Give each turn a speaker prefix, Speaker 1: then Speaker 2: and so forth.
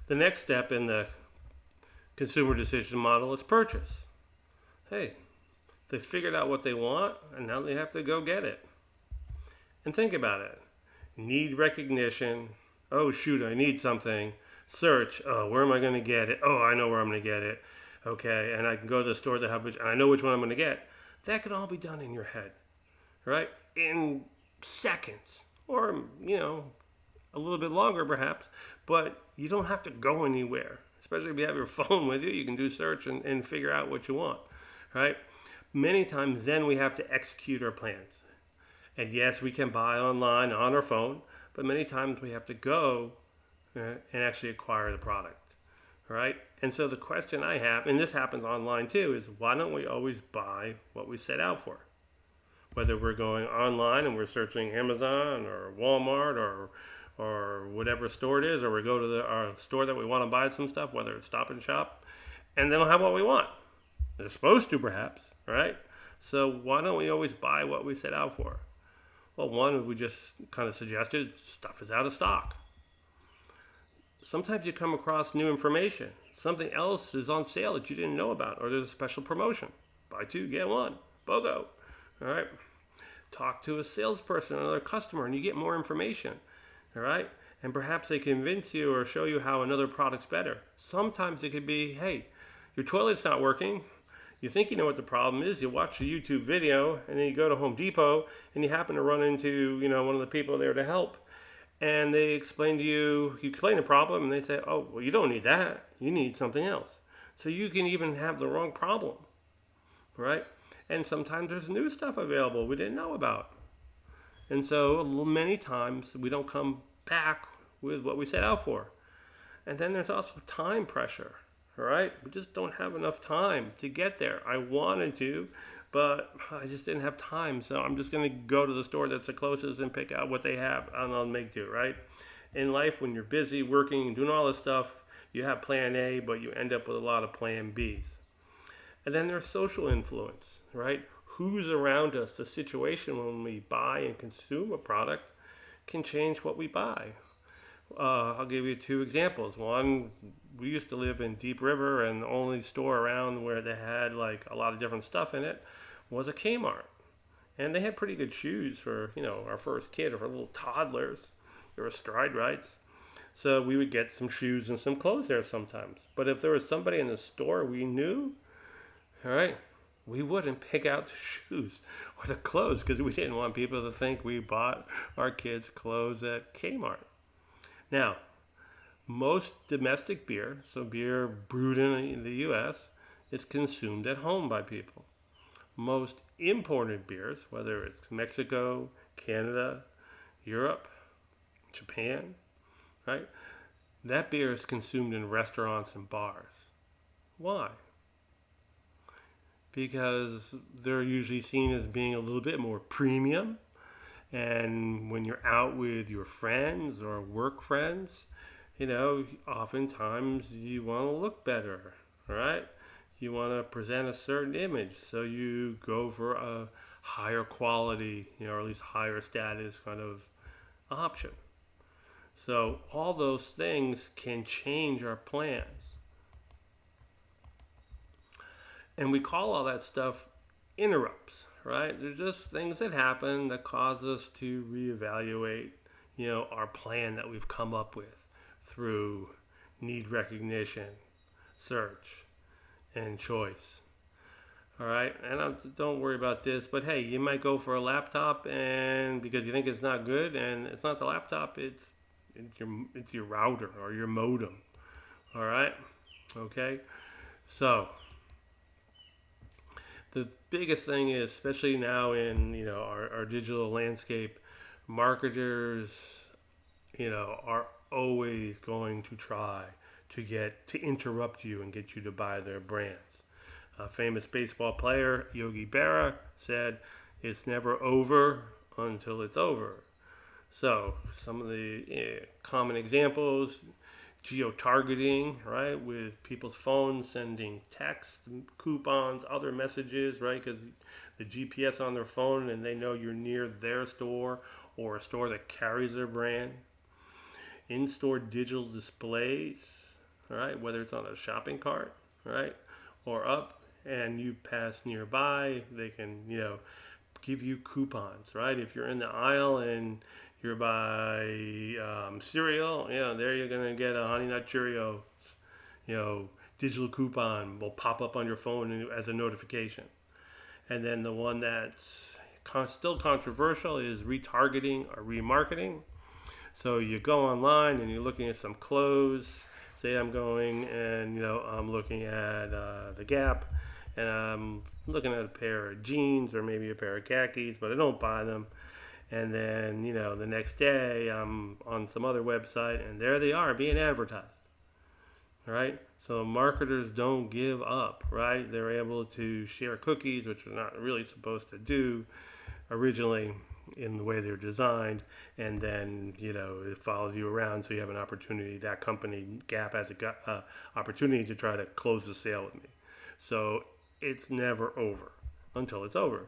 Speaker 1: The next step in the consumer decision model is purchase. Hey, they figured out what they want, and now they have to go get it. And think about it. Need recognition. Oh, shoot, I need something. Search. Oh, where am I going to get it? Oh, I know where I'm going to get it. Okay, and I can go to the store that have which, and I know which one I'm going to get. That can all be done in your head, right? In seconds, or a little bit longer perhaps. But you don't have to go anywhere. Especially if you have your phone with you, you can do search and figure out what you want, right? Many times, then we have to execute our plans. And yes, we can buy online on our phone, but many times we have to go and actually acquire the product, right? And so the question I have, and this happens online too, is why don't we always buy what we set out for? Whether we're going online and we're searching Amazon or Walmart or whatever store it is, or we go to our store that we want to buy some stuff, whether it's Stop and Shop, and they don't have what we want. They're supposed to, perhaps, right? So why don't we always buy what we set out for? Well, one, we just kind of suggested stuff is out of stock. Sometimes you come across new information. Something else is on sale that you didn't know about, or there's a special promotion. Buy two, get one. BOGO. All right. Talk to a salesperson or another customer, and you get more information. All right. And perhaps they convince you or show you how another product's better. Sometimes it could be, hey, your toilet's not working. You think you know what the problem is. You watch a YouTube video, and then you go to Home Depot, and you happen to run into one of the people there to help, and they explain to you. You explain the problem, and they say, "Oh, well, you don't need that. You need something else." So you can even have the wrong problem, right? And sometimes there's new stuff available we didn't know about, and so many times we don't come back with what we set out for. And then there's also time pressure. All right, we just don't have enough time to get there. I wanted to, but I just didn't have time. So I'm just going to go to the store that's the closest and pick out what they have, and I'll make do, right? In life, when you're busy working and doing all this stuff, you have plan A, but you end up with a lot of plan Bs. And then there's social influence, right? Who's around us? The situation when we buy and consume a product can change what we buy. I'll give you two examples. One, we used to live in Deep River, and the only store around where they had like a lot of different stuff in it was a Kmart. And they had pretty good shoes for, our first kid or for little toddlers. There were stride rights. So we would get some shoes and some clothes there sometimes. But if there was somebody in the store we knew, all right, we wouldn't pick out the shoes or the clothes because we didn't want people to think we bought our kids clothes at Kmart. Now, most domestic beer, so beer brewed in the U.S., is consumed at home by people. Most imported beers, whether it's Mexico, Canada, Europe, Japan, right? That beer is consumed in restaurants and bars. Why? Because they're usually seen as being a little bit more premium. And when you're out with your friends or work friends, oftentimes you want to look better, right? You want to present a certain image, so you go for a higher quality, or at least higher status kind of option. So all those things can change our plans. And we call all that stuff interrupts, right? They're just things that happen that cause us to reevaluate, our plan that we've come up with through need recognition, search, and choice. All right, and don't worry about this, but hey, you might go for a laptop, and because you think it's not good, and it's not the laptop, it's your router or your modem. All right, okay, so the biggest thing is, especially now in our digital landscape, marketers are always going to try to interrupt you and get you to buy their brands. A famous baseball player, Yogi Berra, said, "It's never over until it's over." So some of the common examples: geo-targeting, right, with people's phones sending text, coupons, other messages, right, because the GPS on their phone and they know you're near their store or a store that carries their brand. In-store digital displays, all right, whether it's on a shopping cart, right, or up, and you pass nearby, they can, give you coupons, right? If you're in the aisle and you're by cereal, there you're gonna get a Honey Nut Cheerio, you know, digital coupon will pop up on your phone as a notification. And then the one that's still controversial is retargeting or remarketing. So you go online and you're looking at some clothes. Say I'm going and I'm looking at the Gap, and I'm looking at a pair of jeans or maybe a pair of khakis, but I don't buy them. And then the next day I'm on some other website, and there they are being advertised. Right? So marketers don't give up, right? They're able to share cookies, which they're not really supposed to do originally in the way they're designed, and then it follows you around, so you have an opportunity. That company Gap has a opportunity to try to close the sale with me. So it's never over until it's over.